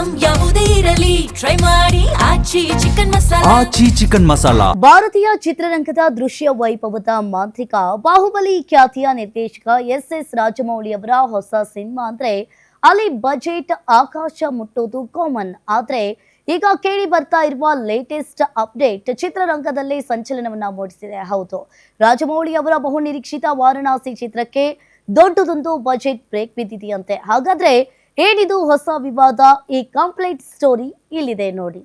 Item ಯಾವುದೇ ಇರಲಿ try ಮಾಡಿ ಆಚಿ ಚಿಕನ್ ಮಸಾಲಾ. ಭಾರತೀಯ ಚಿತ್ರರಂಗದ ದೃಶ್ಯ ವೈಭವದ ಮಾಂತ್ರಿಕ ಬಾಹುಬಲಿ ಖ್ಯಾತಿಯ ನಿರ್ದೇಶಕ ಎಸ್ ರಾಜಮೌಳಿ ಅವರ ಹೊಸ ಸಿನಿಮಾ ಅಂದ್ರೆ ಅಲ್ಲಿ ಬಜೆಟ್ ಆಕಾಶ ಮುಟ್ಟೋದು ಕಾಮನ್. ಆದ್ರೆ ಈಗ ಕೇಳಿ ಬರ್ತಾ ಇರುವ ಲೇಟೆಸ್ಟ್ ಅಪ್ಡೇಟ್ ಚಿತ್ರರಂಗದಲ್ಲಿ ಸಂಚಲನವನ್ನ ಮೂಡಿಸಿದೆ. ಹೌದು, ರಾಜಮೌಳಿ ಅವರ ಬಹು ನಿರೀಕ್ಷಿತ ವಾರಣಾಸಿ ಚಿತ್ರಕ್ಕೆ ದೊಡ್ಡದೊಂದು ಬಜೆಟ್ ಬ್ರೇಕ್ ಬಿದ್ದಿದೆಯಂತೆ. ಹಾಗಾದ್ರೆ ಏನಿದು ಹೊಸ ವಿವಾದ? ಈ ಕಂಪ್ಲೀಟ್ ಸ್ಟೋರಿ ಇಲ್ಲಿದೆ ನೋಡಿ.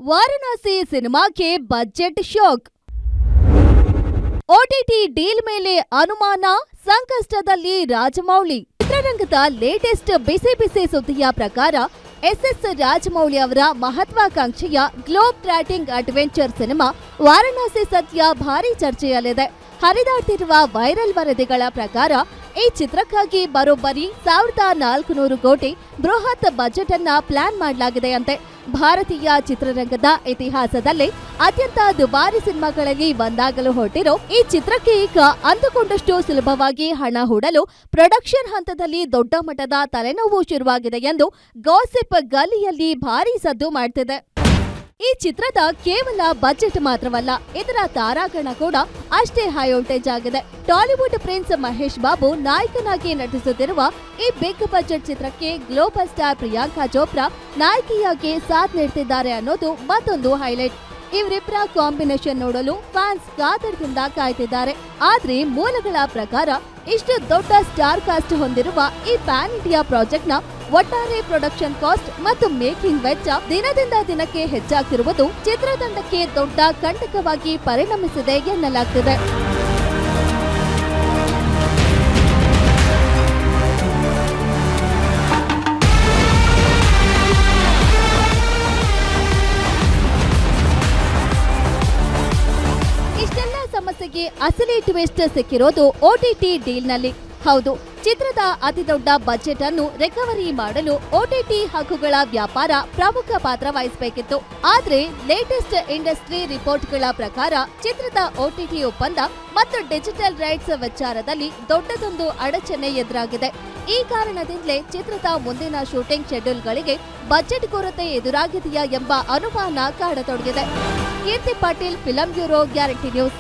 ವಾರಣಾಸಿ ಸಿನಿಮಾಕ್ಕೆ ಬಜೆಟ್ ಶಾಕ್. ಓಟಿಟಿ ಡೀಲ್ ಮೇಲೆ ಅನುಮಾನ, ಸಂಕಷ್ಟದಲ್ಲಿ ರಾಜಮೌಳಿ. ಚಿತ್ರರಂಗದ ಲೇಟೆಸ್ಟ್ ಬಿಸಿ ಸುದ್ದಿಯ ಪ್ರಕಾರ ಎಸ್ ರಾಜಮೌಳಿ ಅವರ ಮಹತ್ವಾಕಾಂಕ್ಷೆಯ ಗ್ಲೋಬ್ ಟ್ರಾಟಿಂಗ್ ಅಡ್ವೆಂಚರ್ ಸಿನಿಮಾ ವಾರಣಾಸಿ ಸದ್ಯ ಭಾರೀ ಚರ್ಚೆಯಲ್ಲಿದೆ. ಹರಿದಾಡ್ತಿರುವ ವೈರಲ್ ವರದಿಗಳ ಪ್ರಕಾರ ಈ ಚಿತ್ರಕ್ಕಾಗಿ ಬರೋಬ್ಬರಿ 1400 ಕೋಟಿ ಬೃಹತ್ ಬಜೆಟ್ ಅನ್ನ ಪ್ಲಾನ್ ಮಾಡಲಾಗಿದೆ ಅಂತೆ. ಭಾರತೀಯ ಚಿತ್ರರಂಗದ ಇತಿಹಾಸದಲ್ಲಿ ಅತ್ಯಂತ ದುಬಾರಿ ಸಿನಿಮಾಗಳಲ್ಲಿ ಒಂದಾಗಲು ಹೊರಟಿರೋ ಈ ಚಿತ್ರಕ್ಕೆ ಈಗ ಅಂದುಕೊಂಡಷ್ಟು ಸುಲಭವಾಗಿ ಹಣ ಹೂಡಲು ಪ್ರೊಡಕ್ಷನ್ ಹಂತದಲ್ಲಿ ದೊಡ್ಡ ಮಟ್ಟದ ತಲೆನೋವು ಶುರುವಾಗಿದೆ ಎಂದು ಗಾಸಿಪ್ ಗಲ್ಲಿಯಲ್ಲಿ ಭಾರೀ ಸದ್ದು ಮಾಡ್ತಿದೆ. ಈ ಚಿತ್ರದ ಕೇವಲ ಬಜೆಟ್ ಮಾತ್ರವಲ್ಲ, ಇದರ ತಾರಾಗಣ ಕೂಡ ಅಷ್ಟೇ ಹೈ ವೋಲ್ಟೇಜ್ ಆಗಿದೆ. ಟಾಲಿವುಡ್ ಪ್ರಿನ್ಸ್ ಮಹೇಶ್ ಬಾಬು ನಾಯಕನಾಗಿ ನಟಿಸುತ್ತಿರುವ ಈ ಬಿಗ್ ಬಜೆಟ್ ಚಿತ್ರಕ್ಕೆ ಗ್ಲೋಬಲ್ ಸ್ಟಾರ್ ಪ್ರಿಯಾಂಕಾ ಚೋಪ್ರಾ ನಾಯಕಿಯಾಗಿ ಸಾಥ್ ನೀಡ್ತಿದ್ದಾರೆ ಅನ್ನೋದು ಮತ್ತೊಂದು ಹೈಲೈಟ್. ಇವರಿಬ್ಬರ ಕಾಂಬಿನೇಷನ್ ನೋಡಲು ಫ್ಯಾನ್ಸ್ ಕಾತರದಿಂದ ಕಾಯ್ತಿದ್ದಾರೆ. ಆದ್ರೆ ಮೂಲಗಳ ಪ್ರಕಾರ ಇಷ್ಟು ದೊಡ್ಡ ಸ್ಟಾರ್ ಕಾಸ್ಟ್ ಹೊಂದಿರುವ ಈ ಪ್ಯಾನ್ ಇಂಡಿಯಾ ಪ್ರಾಜೆಕ್ಟ್ ನ ಒಟ್ಟಾರೆ ಪ್ರೊಡಕ್ಷನ್ ಕಾಸ್ಟ್ ಮತ್ತು ಮೇಕಿಂಗ್ ವೆಚ್ಚ ದಿನದಿಂದ ದಿನಕ್ಕೆ ಹೆಚ್ಚಾಗ್ತಿರುವುದು ಚಿತ್ರತಂಡಕ್ಕೆ ದೊಡ್ಡ ಕಂಟಕವಾಗಿ ಪರಿಣಮಿಸಿದೆ ಎನ್ನಲಾಗ್ತಿದೆ. ಇಷ್ಟೆಲ್ಲ ಸಮಸ್ಯೆಗೆ ಅಸಲಿ ಟ್ವಿಸ್ಟ್ ಸಿಕ್ಕಿರೋದು ಓಟಿಟಿ ಡೀಲ್ನಲ್ಲಿ. ಹೌದು, ಚಿತ್ರದ ಅತಿದೊಡ್ಡ ಬಜೆಟ್ ಅನ್ನು ರಿಕವರಿ ಮಾಡಲು ಓಟಿಟಿ ಹಕ್ಕುಗಳ ವ್ಯಾಪಾರ ಪ್ರಮುಖ ಪಾತ್ರ ವಹಿಸಬೇಕಿತ್ತು. ಆದ್ರೆ ಲೇಟೆಸ್ಟ್ ಇಂಡಸ್ಟ್ರಿ ರಿಪೋರ್ಟ್ಗಳ ಪ್ರಕಾರ ಚಿತ್ರದ ಓಟಿಟಿ ಒಪ್ಪಂದ ಮತ್ತು ಡಿಜಿಟಲ್ ರೈಟ್ಸ್ ವಿಚಾರದಲ್ಲಿ ದೊಡ್ಡದೊಂದು ಅಡಚಣೆ ಎದುರಾಗಿದೆ. ಈ ಕಾರಣದಿಂದಲೇ ಚಿತ್ರದ ಮುಂದಿನ ಶೂಟಿಂಗ್ ಶೆಡ್ಯೂಲ್ಗಳಿಗೆ ಬಜೆಟ್ ಕೊರತೆ ಎದುರಾಗಿದೆಯಾ ಎಂಬ ಅನುಮಾನ ಕಾಡತೊಡಗಿದೆ. Keerthi Patil, film bureau, guarantee news.